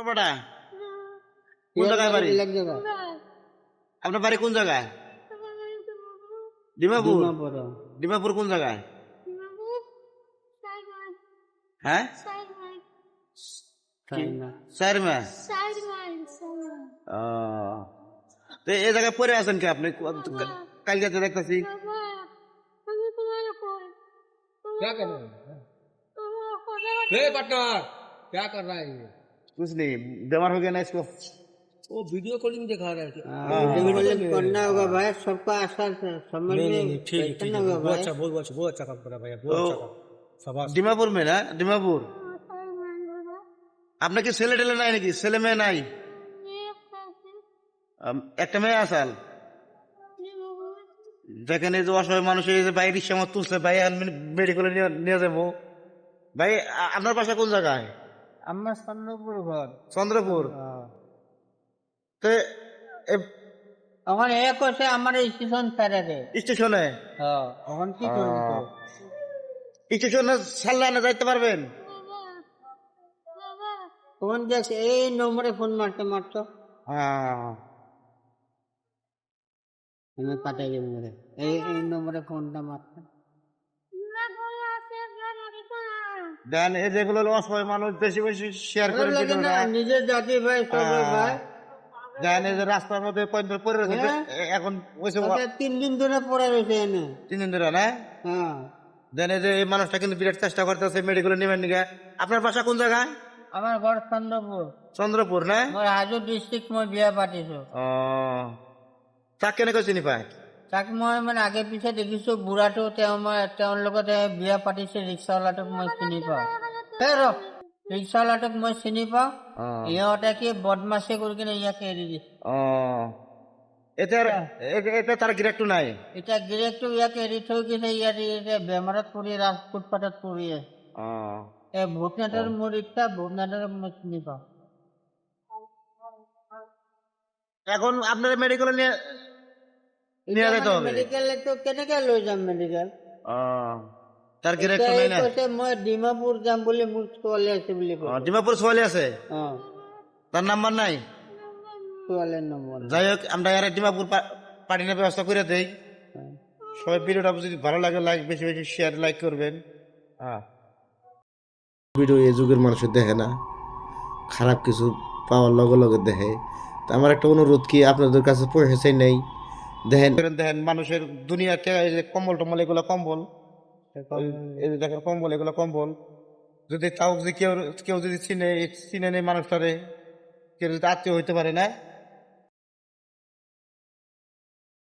বেটা কোন জায়গায় বাড়ি? আপনার বাড়ি কোন জায়গায়? ডিমাপুর। ডিমাপুর কোন জায়গায়? হ্যাঁ, চারমা। তো এই জায়গায় পড়ে আছেন কি আপনি? কালকে তো দেখতেছি। क्या कर रहा है पार्टनर क्या कर रहा है ये कुछ नहीं, बीमार हो गया ना इसको। वो वीडियो कॉलिंग दिखा रहा है कि करना होगा भाई, सबका आसार समझ नहीं में नहीं नहीं ठीक है ठीक बैठना है होगा बहुत भाई। अच्छा बहुत अच्छा काम करा भैया बहुत तो अच्छा काम शाबाश ডিমাপুর में ना, ডিমাপুর। আপনার কি ছেলে টেলে নাই নাকি? ছেলে মেয়ে নাই? একটা মেয়ে আসাল। দেখেন এই যে অসহায় মানুষ এই যে ভাই রিক্সা আমার তুলছে ভাই, মেডিকেলে নিয়ে যাবো ভাই। আপনার বাসা কোন জায়গায়? আমার চন্দ্রপুর ঘর। চন্দ্রপুর। তো এখন এ করছে আমার স্টেশন ছেড়ে দে। স্টেশনে? এখন কি করবি তো? স্টেশনে ছাড়লে না যাইতে পারবেন? ফোন দেখ, এই নম্বরে ফোন মারতে আমি পাঠাই দেবো রে। এই নম্বরে ফোনটা মারতে। দেন এই যেগুলো অসহায় মানুষ বেশি বেশি শেয়ার করে লাগে না, নিজের জাতি ভাই, সবাই ভাই। দেন এই যে রাস্তার মধ্যে পড়ে রয়েছে এখন, 3 দিন ধরে পড়ে রয়েছে এনে। 3 দিন ধরে না? হ্যাঁ, দেন এই যে এই মানুষটা কিন্তু বিরাট চেষ্টা করতেছে মেডিকেলে নেবেন নিকে। আপনার বাসা কোন জায়গায়? আমার ঘর চন্দ্রপুর। চন্দ্রপুর না? মোর হাজো ডিস্ট্রিক্ট মই বিয়া পাতিছো। চাক কেনেকৈ চিনি পায়? তাক মই মানে আগে পিছে দেখিছো, বুঢ়াটো তেওঁৰ লগত বিয়া পাতিছে। ৰিক্সাৱালাটোক মই চিনি পাওঁ। ৰিক্সাৱালাটোক মই চিনি পাওঁ। ইহঁতে কি বদমাছি কৰি কিনে ইয়াকে এৰি দিছে। এতিয়া তাৰ গিৰেকটো নাই? এতিয়া গিৰেকটো ইয়াকে এৰি থৈ গৈছে। ইয়াত এতিয়া বেমাৰত পৰি ফুটপাথত পৰি আছে। এই ভূপনাথৰ মোৰ ইচ্ছা, ভূপনাথক মই চিনি পাওঁ। এখন আপনার মেডিকেলে নিয়ে যেতে হবে। মেডিকেলে তো কেনেকে লৈ যাম মেডিকেল? তার গিরেকটো নাই না? মই ডিমাপুৰ যাম বুলি মোৰ ছোৱালী আছে বুলি কৈছে। ডিমাপুর ছোৱালী আছে? তার নাম্বার নাই? ছোৱালীৰ নম্বৰ। যাই হোক, আমরা এর ডিমাপুর পাঠানোর ব্যবস্থা করে দেই। সবাই ভিডিওটা যদি ভালো লাগে লাইক, বেশি বেশি শেয়ার লাইক করবেন। ভিডিও এই যুগের মানুষের দেখে না, খারাপ কিছু পাওয়ার লগে লগে দেখে। তো আমার একটা অনুরোধ কি, আপনাদের কাছে পয়সা চাই নেই, দেখেন দেখেন মানুষের দুনিয়াতে কম্বল টম্বল, এগুলো কম্বল, এই যে দেখেন কম্বল, এগুলো কম্বল। যদি তাও যদি কেউ যদি চিনে নেই মানুষটারে, কেউ যদি আত্মীয় হইতে পারে না,